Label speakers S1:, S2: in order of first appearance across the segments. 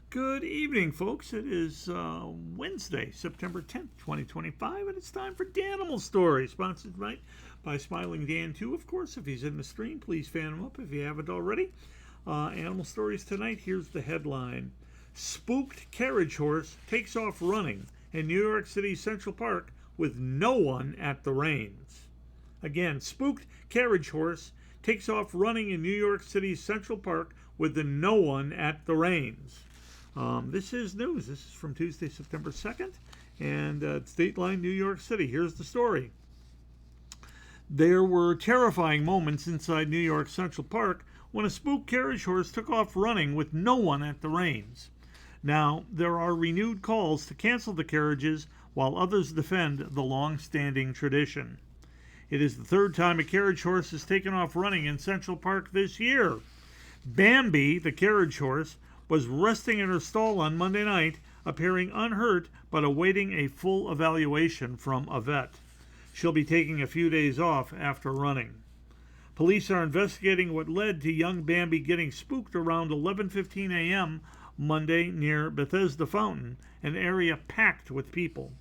S1: Good evening, folks. It is Wednesday, September 10th, 2025, and it's time for Danimal Story, sponsored by Smiling Dan, too. Of course, if he's in the stream, please fan him up if you haven't already. Animal Stories tonight. Here's the headline. Spooked carriage horse takes off running in New York City's Central Park with no one at the reins. Again, spooked carriage horse takes off running in New York City's Central Park with no one at the reins. This is news. This is from Tuesday, September 2nd, and it's Dateline, New York City. Here's the story. There were terrifying moments inside New York Central Park when a spooked carriage horse took off running with no one at the reins. Now, there are renewed calls to cancel the carriages while others defend the long-standing tradition. It is the third time a carriage horse has taken off running in Central Park this year. Bambi, the carriage horse, was resting in her stall on Monday night, appearing unhurt but awaiting a full evaluation from a vet. She'll be taking a few days off after running. Police are investigating what led to young Bambi getting spooked around 11:15 a.m. Monday near Bethesda Fountain, an area packed with people.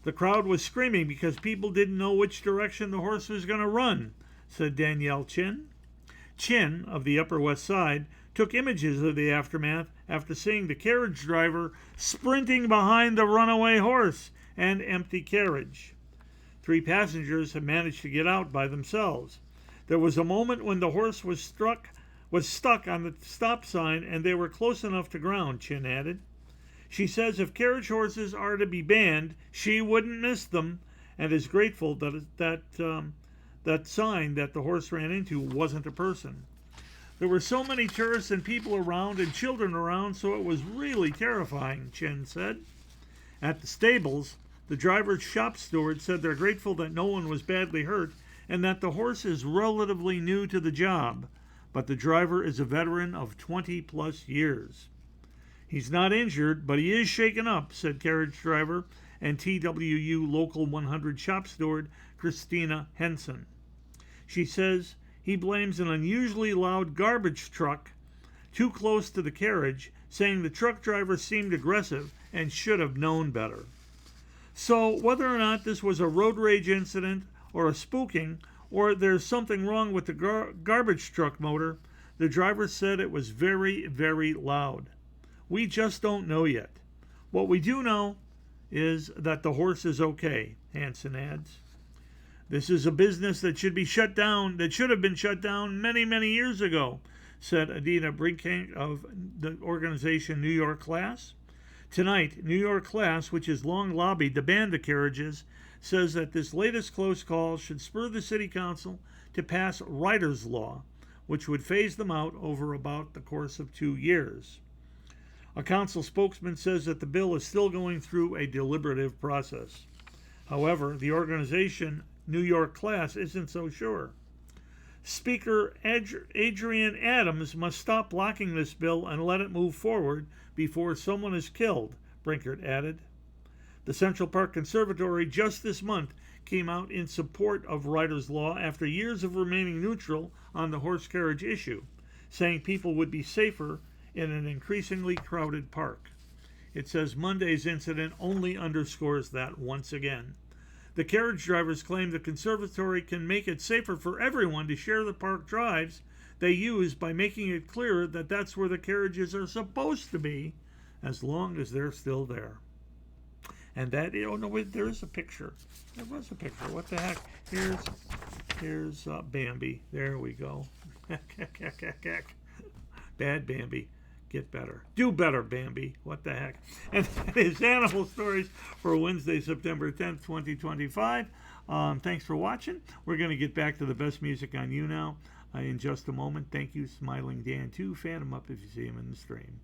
S1: The crowd was screaming because people didn't know which direction the horse was going to run, said Danielle Chin. Chin, of the Upper West Side, took images of the aftermath after seeing the carriage driver sprinting behind the runaway horse and empty carriage. 3 passengers had managed to get out by themselves. There was a moment when the horse was stuck on the stop sign and they were close enough to ground, Chin added. She says if carriage horses are to be banned, she wouldn't miss them, and is grateful that sign that the horse ran into wasn't a person. There were so many tourists and people around and children around, so it was really terrifying, Chen said. At the stables, the driver's shop steward said they're grateful that no one was badly hurt and that the horse is relatively new to the job, but the driver is a veteran of 20-plus years. He's not injured, but he is shaken up, said carriage driver and TWU Local 100 shop steward Christina Henson. She says he blames an unusually loud garbage truck too close to the carriage, saying the truck driver seemed aggressive and should have known better. So whether or not this was a road rage incident or a spooking, or there's something wrong with the garbage truck motor, the driver said it was very, very loud. We just don't know yet. What we do know is that the horse is okay, Hansen adds. This is a business that should have been shut down many, many years ago, said Adina Brinkink of the organization New York Class. Tonight, New York Class, which has long lobbied to ban the carriages, says that this latest close call should spur the city council to pass rider's law, which would phase them out over about the course of 2 years. A council spokesman says that the bill is still going through a deliberative process. However, the organization New York Class isn't so sure. Speaker Adrian Adams must stop blocking this bill and let it move forward before someone is killed, Brinkert added. The Central Park Conservatory just this month came out in support of Rider's Law after years of remaining neutral on the horse carriage issue, saying people would be safer in an increasingly crowded park. It says Monday's incident only underscores that once again. The carriage drivers claim the conservatory can make it safer for everyone to share the park drives they use by making it clear that that's where the carriages are supposed to be, as long as they're still there. And that, there is a picture. There was a picture. What the heck? Here's Bambi. There we go. Bad Bambi. Get better. Do better, Bambi. What the heck? And that is Animal Stories for Wednesday, September 10th, 2025. Thanks for watching. We're going to get back to the best music on you now in just a moment. Thank you, Smiling Dan, too. Fan him up if you see him in the stream.